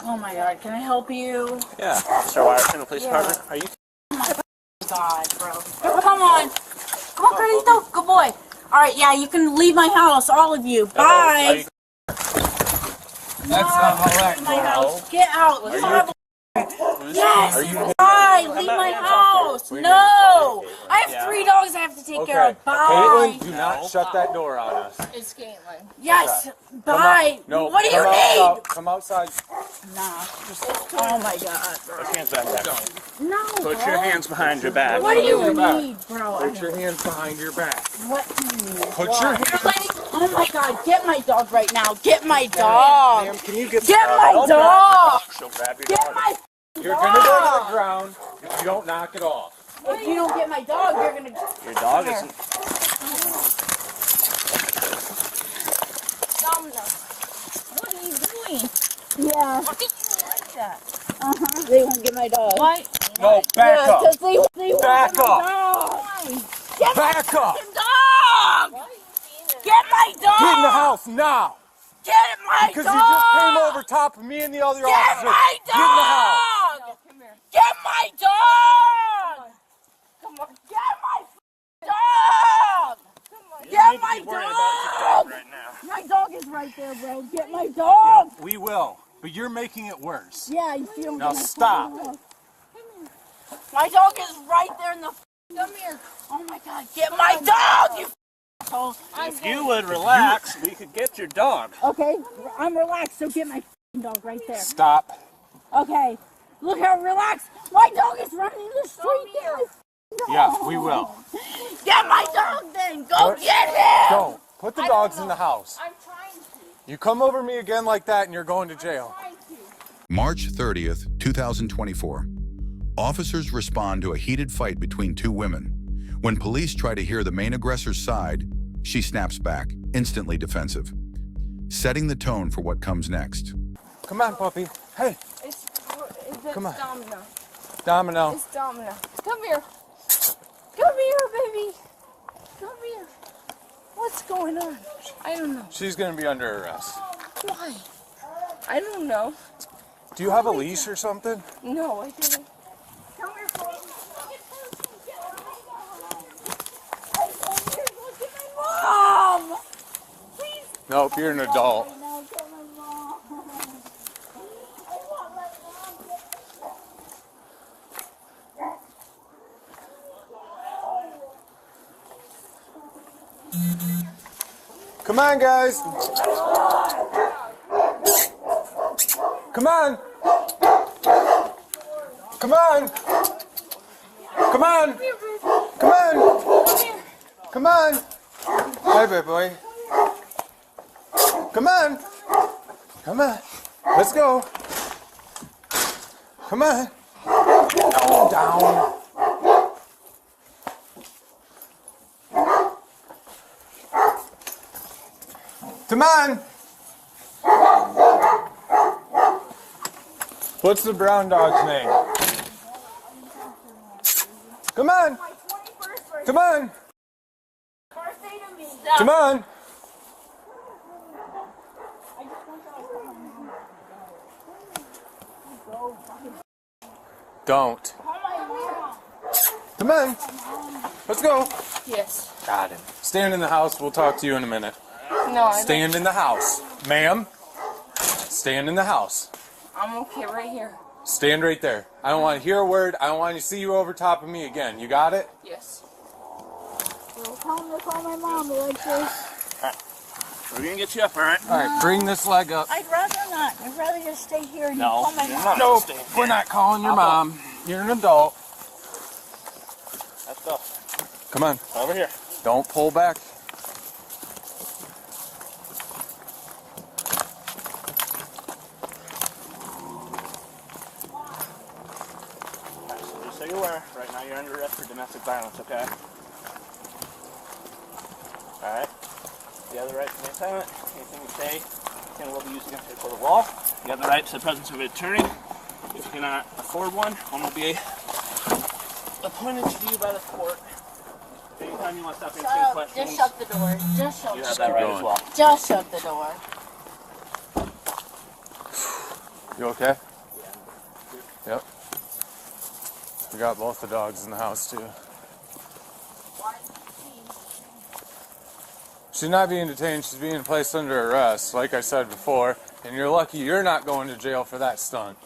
Oh my God, can I help you? Yeah. Mr. Wyerton, Police Department. Are you? Oh my God, bro. Come on. Come on, Carlito. Good boy. Alright, yeah, you can leave my house, all of you. Bye. That's not how that Leave my house. Get out. You horrible. Yes. Are you? Bye. Leave my house. No. I have 3 dogs I have to take care of. Bye. Caitlin, do not shut that door on us. It's Caitlin. Yes. Bye. No, what do you need? Come outside. Nah. Oh my God, bro. Put your hands back there. No, Put bro. your hands behind your back. What do you need, bro? Put your hands behind your back. What do you need? Put your hands. Oh my God, get my dog right now. Get my dog. Ma'am, can you get my dog. She'll grab your Get dog. my You're going to go to the ground if you don't knock it off. If you don't get my dog, you're going to... Your dog isn't. Domino. What are you doing? Yeah. Why do you like that? They won't get my dog. Why? No, back up. Because they won't Back get my up. dog. Get Back up. my dog. Why are you being Get my dog. Get in the house now. Get my Because dog. you just came over top of me and the other Get officer. my dog. Get in the house. No, come here. Get my dog. Come on. Get my dog. Come on. You Get need to my be worried about your dog dog. right now. My dog is right there, bro. Get my dog. We will, but you're making it worse. Yeah, you see him. Now stop. My dog is right there in the... Come here. Oh my God, get my dog, you asshole. If you would relax, we could get your dog. Okay, I'm relaxed, so get my dog right there. Stop. Okay, look how relaxed. My dog is running the street. Get my Yeah, we will. Get my dog then. Go get him. Don't. Put the dogs in the house. I'm trying to. You come over me again like that and you're going to jail. March 30th, 2024. Officers respond to a heated fight between 2 women. When police try to hear the main aggressor's side, she snaps back, instantly defensive, setting the tone for what comes next. Come on, puppy. Hey, It's Come on. Domino. Domino. It's Domino. Come here. Come here, baby. Come here. What's going on? I don't know. She's going to be under arrest. Why? I don't know. Do you have a leash or something? No, I didn't. Come here, boy. Mom! Please. Nope, you're an adult. Now get my mom. I want my mom. Come on, guys. Come on. Come on. Come on. Come on. Come on. Hi, baby boy. Come on. Come on. Let's go. Come on. Down. Come on. What's the brown dog's name? Come on. My 21st birthday. Come on. Birthday to me. Come on. Don't. Call my mom. Come on. Let's go. Yes. Got him. Stand in the house. We'll talk to you in a minute. No, I don't. Stand in the house. Ma'am. Stand in the house. I'm okay right here. Stand right there. I don't want to hear a word. I don't want to see you over top of me again. You got it? Yes. Tell him to call my mom, Alexis. We're going to get you up, all right? All right. Bring this leg up. I'd rather not. I'd rather just stay here and No, call my you're mom. not. Nope. Stay here. We're not calling your mom. You're an adult. Let's go. Come on. Over here. Don't pull back. Alright, so just so you're aware, right now you're under arrest for domestic violence, okay? Alright. You have the right to remain silent. Anything you say will be used against you for the law. You have the right to the presence of an attorney. If you cannot afford one will be appointed to you by the court. Anytime you want to stop answering questions, Just shut the door. Just shut you the have door. that right as well. Just shut the door. You okay? Yep. We got both the dogs in the house too. She's not being detained, she's being placed under arrest, like I said before, and you're lucky you're not going to jail for that stunt.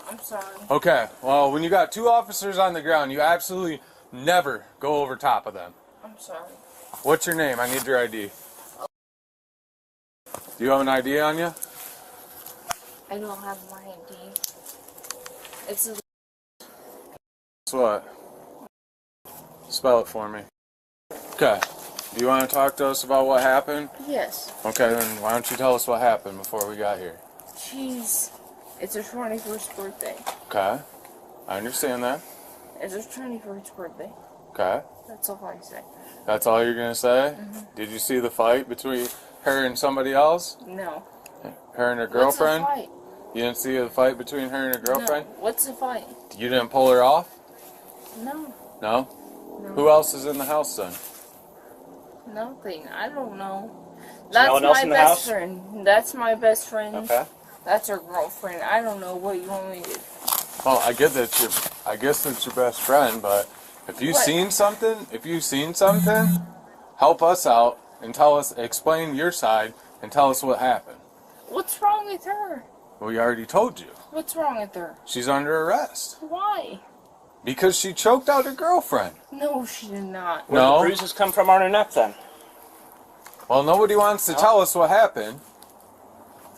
I'm sorry. Okay, well, when you got 2 officers on the ground, you absolutely never go over top of them. I'm sorry. What's your name? I need your ID. Do you have an ID on you? I don't have my ID. It's a... It's what? Spell it for me. Okay. Do you want to talk to us about what happened? Yes. Okay, then why don't you tell us what happened before we got here? It's her 21st birthday. Okay. I understand that. It's her 21st birthday. Okay. That's all I say. That's all you're going to say? Mm-hmm. Did you see the fight between her and somebody else? No. Her and her girlfriend? What's the fight? You didn't see the fight between her and her girlfriend? No. What's the fight? You didn't pull her off? No. No? No. Who else is in the house then? Nothing. I don't know. No That's one else my in the best house? friend. That's my best friend. Okay. That's her girlfriend. I don't know what you want me to do. Well, I guess that's your best friend, but if you've seen something, help us out and explain your side and tell us what happened. What's wrong with her? We already told you. What's wrong with her? She's under arrest. Why? Because she choked out her girlfriend. No, she did not. Where No. the bruises come from on her neck then? Well, nobody wants to tell us what happened.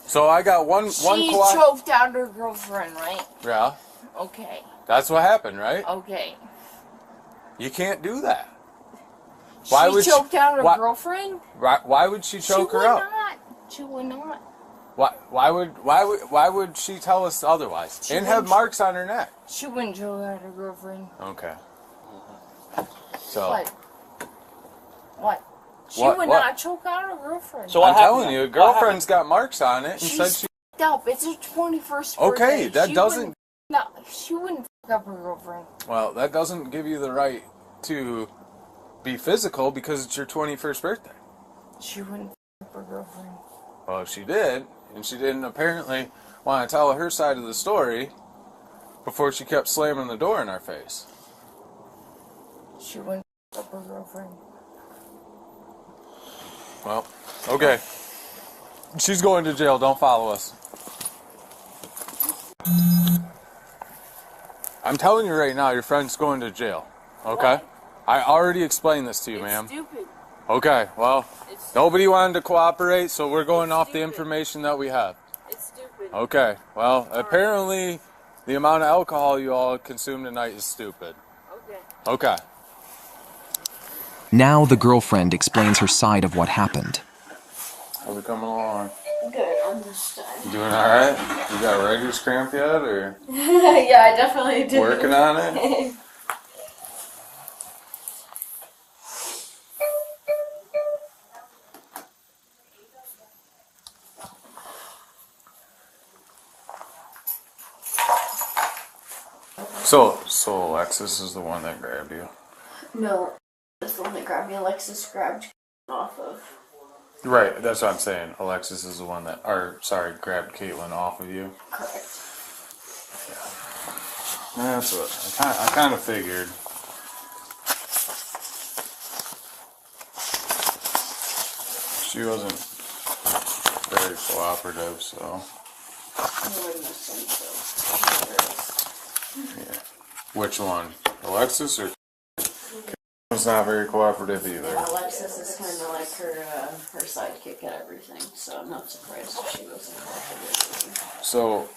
So I got one She choked out her girlfriend, right? Yeah. Okay. That's what happened, right? Okay. You can't do that. She choked out her girlfriend? Why would she choke her out? She would not. Why would she tell us otherwise? And have marks on her neck. She wouldn't choke out her girlfriend. Okay. So What? She What- would what? not choke out her girlfriend. So what I'm happened telling then? you, a What girlfriend's got marks on it and She's said she. f***ed up. It's her 21st birthday. Okay, that She doesn't. wouldn't- No, she wouldn't f*** up her girlfriend. Well, that doesn't give you the right to be physical because it's your 21st birthday. She wouldn't f*** up her girlfriend. Well, if she did, and she didn't apparently want to tell her side of the story before she kept slamming the door in our face. She wouldn't f*** up her girlfriend. Well, okay. She's going to jail. Don't follow us. I'm telling you right now, your friend's going to jail. Okay? What? I already explained this to you, ma'am. It's stupid. Okay, well, It's nobody wanted to cooperate, so we're going off the stupid. information that we have. It's stupid. Okay, well, apparently the amount of alcohol you all consumed tonight is stupid. Okay. Okay. Now the girlfriend explains her side of what happened. How's it coming along? Good, I'm just done. You doing alright? You got writer's cramp yet, or Yeah, I definitely did. working on it? So Alexis is the one that grabbed you. No, that's the one that grabbed me. Alexis grabbed off of. Right, that's what I'm saying. Alexis is the one that, grabbed Caitlin off of you. Correct. That's what I kind of figured. She wasn't very cooperative, so yeah. Which one? Alexis or was not very cooperative either. Yeah, Alexis is kind of like her sidekick at everything, so I'm not surprised if she wasn't cooperative. So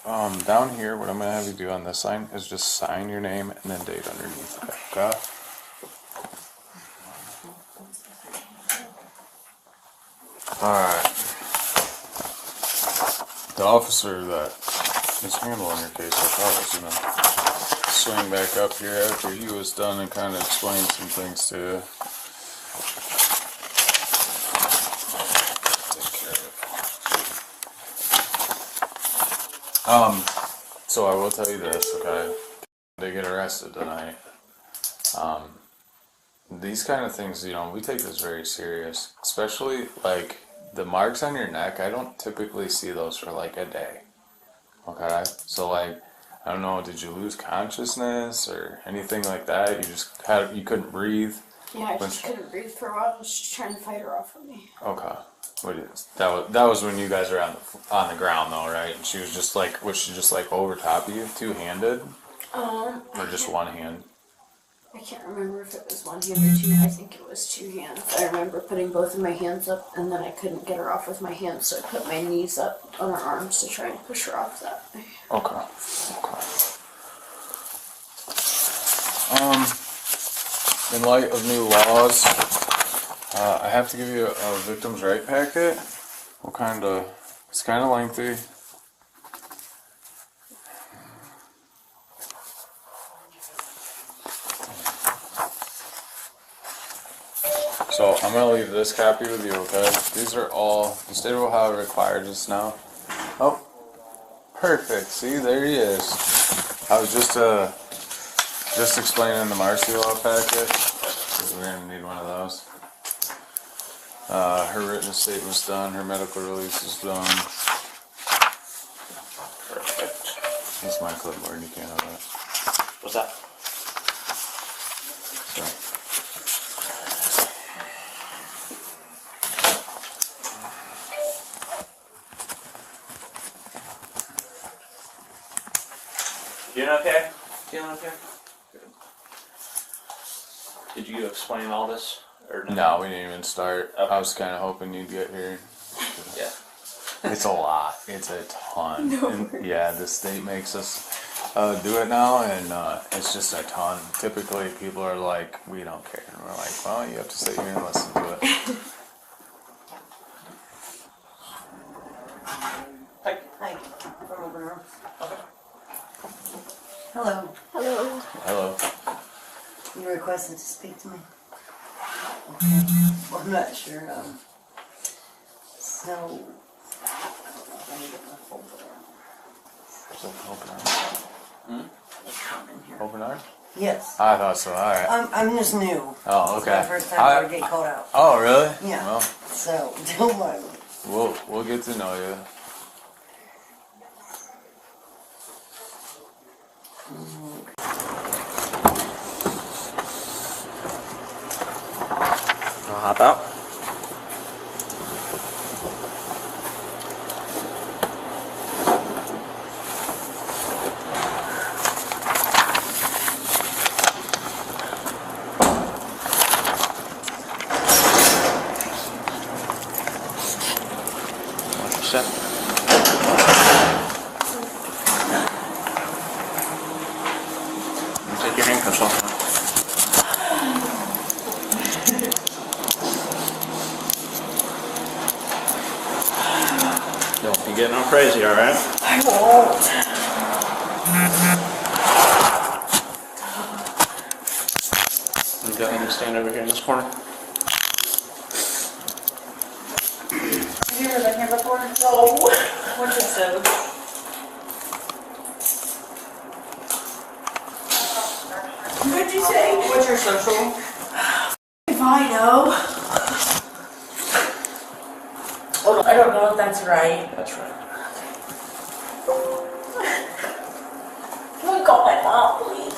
down here, what I'm gonna have you do on this sign is just sign your name and then date underneath it. Okay. Alright. The officer that is handling your case, I thought was gonna swing back up here after he was done and kind of explain some things to you. Take care of it. So I will tell you this, okay? They get arrested tonight. These kind of things, we take this very serious. Especially, like, the marks on your neck, I don't typically see those for, like, a day. Okay, so like, I don't know, did you lose consciousness or anything like that? You couldn't breathe? Yeah, I just couldn't breathe for a while. I was just trying to fight her off of me. Okay. That was when you guys were on the ground though, right? And she was just like, was she just like over top of you, two-handed? Or just one hand? I can't remember if it was one hand or two. I think it was two hands. I remember putting both of my hands up, and then I couldn't get her off with my hands, so I put my knees up on her arms to try and push her off that way. Okay. In light of new laws, I have to give you a victim's right packet. It's kind of lengthy. So I'm going to leave this copy with you, okay? These are all, the state of Ohio requires us now. Oh, perfect. See, there he is. I was just explaining the Marcy law packet, because we're going to need one of those. Her written statement's done, her medical release is done. Perfect. That's my clipboard, you can't have that. What's that? Feeling okay? Feeling okay? Good. Did you explain all this? Or No, we didn't even start. Okay. I was kind of hoping you'd get here. Yeah. It's a lot. It's a ton. No And, yeah, the state makes us do it now, and it's just a ton. Typically, people are like, we don't care. And we're like, well, you have to sit here and listen to it. Hi. Hi, from over here. Hello. Hello. Hello. You requested to speak to me? Okay. Well, I'm not sure. So, let me get my folder. So, open arm. In here. Open arm? Yes. I thought so. All right. I'm just new. Oh, okay. It's my first time to get called out. Oh, really? Yeah. Well, So, don't mind me. we'll get to know you. I'll hop out. Watch your step. You take your handcuffs off now. Don't be getting all crazy, alright? I won't. You got me to stand over here in this corner? Have you ever been here before? No. What's it so? What'd you say? What's your social? If I know. Oh, I don't know if that's right. That's right. Can we call my mom, please?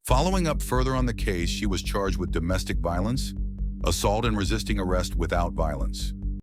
Following up further on the case, she was charged with domestic violence, assault and resisting arrest without violence,